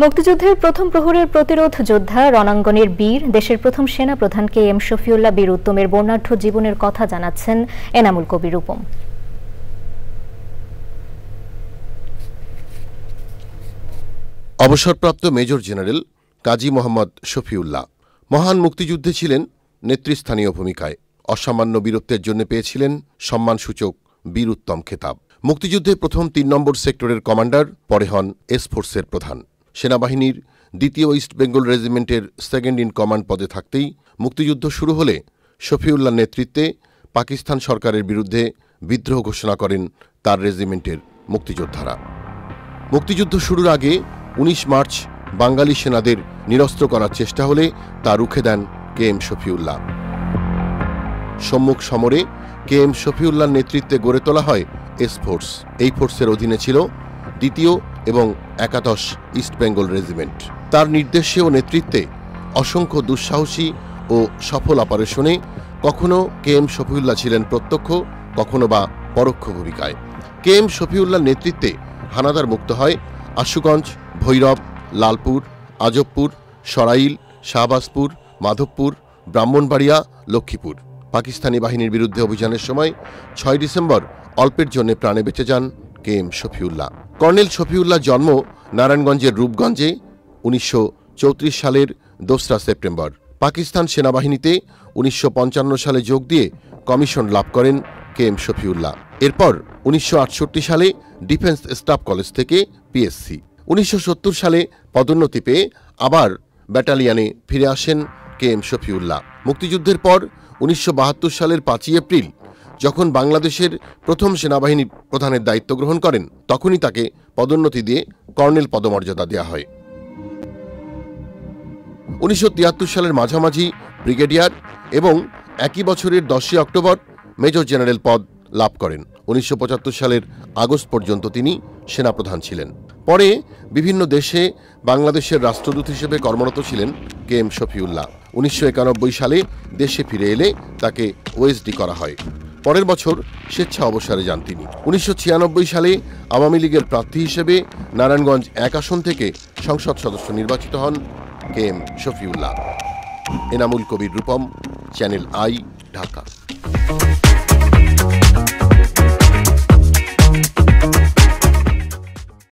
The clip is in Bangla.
মুক্তিযুদ্ধের প্রথম প্রহরের প্রতিরোধ যোদ্ধা, রণাঙ্গনের বীর, দেশের প্রথম সেনা প্রধান KM শফিউল্লাহ বীর উত্তমের বর্ণাঢ্য জীবনের কথা জানাচ্ছেন এনামুল কবির রূপম। অবসরপ্রাপ্ত মেজর জেনারেল কাজী মোহাম্মদ শফিউল্লাহ মহান মুক্তিযুদ্ধে ছিলেন নেতৃস্থানীয় ভূমিকায়। অসামান্য বীরত্বের জন্য পেয়েছিলেন সম্মানসূচক বীর উত্তম খেতাব। মুক্তিযুদ্ধে প্রথম ৩ নম্বর সেক্টরের কমান্ডার, পরে হন এস ফোর্সের প্রধান। সেনাবাহিনীর ২য় ইস্ট বেঙ্গল রেজিমেন্টের সেকেন্ড ইন কমান্ড পদে থাকতেই মুক্তিযুদ্ধ শুরু হলে শফিউল্লাহর নেতৃত্বে পাকিস্তান সরকারের বিরুদ্ধে বিদ্রোহ ঘোষণা করেন তার রেজিমেন্টের মুক্তিযোদ্ধারা। মুক্তিযুদ্ধ শুরুর আগে ১৯ মার্চ বাঙালি সেনাদের নিরস্ত্র করার চেষ্টা হলে তা রুখে দেন KM শফিউল্লাহ। সম্মুখ সমরে KM শফিউল্লাহর নেতৃত্বে গড়ে তোলা হয় এস ফোর্স। এই ফোর্সের অধীনে ছিল ২য় এবং ১১ ইস্ট বেঙ্গল রেজিমেন্ট। তার নির্দেশে ও নেতৃত্বে অসংখ্য দুঃসাহসী ও সফল অপারেশনে কখনো KM শফিউল্লাহ ছিলেন প্রত্যক্ষ, কখনো বা পরোক্ষ ভূমিকায়। KM শফিউল্লাহর নেতৃত্বে হানাদার মুক্ত হয় আশুগঞ্জ, ভৈরব, লালপুর, আজবপুর, সরাইল, শাহবাজপুর, মাধবপুর, ব্রাহ্মণবাড়িয়া, লক্ষ্মীপুর। পাকিস্তানি বাহিনীর বিরুদ্ধে অভিযানের সময় ৬ ডিসেম্বর অল্পের জন্য প্রাণে বেঁচে যান KM শফিউল্লাহ। কর্নেল শফিউল্লাহ জন্ম নারায়ণগঞ্জের রূপগঞ্জে ১৯৩৪ সালের ২রা সেপ্টেম্বর। পাকিস্তান সেনাবাহিনীতে ১৯৫৫ সালে যোগ দিয়ে কমিশন লাভ করেন KM শফিউল্লাহ। এরপর ১৯৬৮ সালে ডিফেন্স স্টাফ কলেজ থেকে PSc। ১৯৭০ সালে পদোন্নতি পেয়ে আবার ব্যাটালিয়নে ফিরে আসেন KM শফিউল্লাহ। মুক্তিযুদ্ধের পর ১৯৭২ সালের ৫ই এপ্রিল যখন বাংলাদেশের প্রথম সেনাবাহিনী প্রধানের দায়িত্ব গ্রহণ করেন, তখনই তাকে পদোন্নতি দিয়ে কর্নেল পদমর্যাদা দেওয়া হয়। ১৯৭৩ সালের মাঝামাঝি ব্রিগেডিয়ার এবং একই বছরের ১০ অক্টোবর মেজর জেনারেল পদ লাভ করেন। ১৯৭৫ সালের আগস্ট পর্যন্ত তিনি সেনাপ্রধান ছিলেন। পরে বিভিন্ন দেশে বাংলাদেশের রাষ্ট্রদূত হিসেবে কর্মরত ছিলেন KM শফিউল্লাহ। ১৯৯১ সালে দেশে ফিরে এলে তাকে OSD করা হয়। পরের বছর স্বেচ্ছা অবসরে যান তিনি। ১৯৯৬ সালে আওয়ামী লীগের প্রার্থী হিসেবে নারায়ণগঞ্জ ১ আসন থেকে সংসদ সদস্য নির্বাচিত হন KM Shafiullah. Enamul Kabir Rupam, channel I, Dhaka.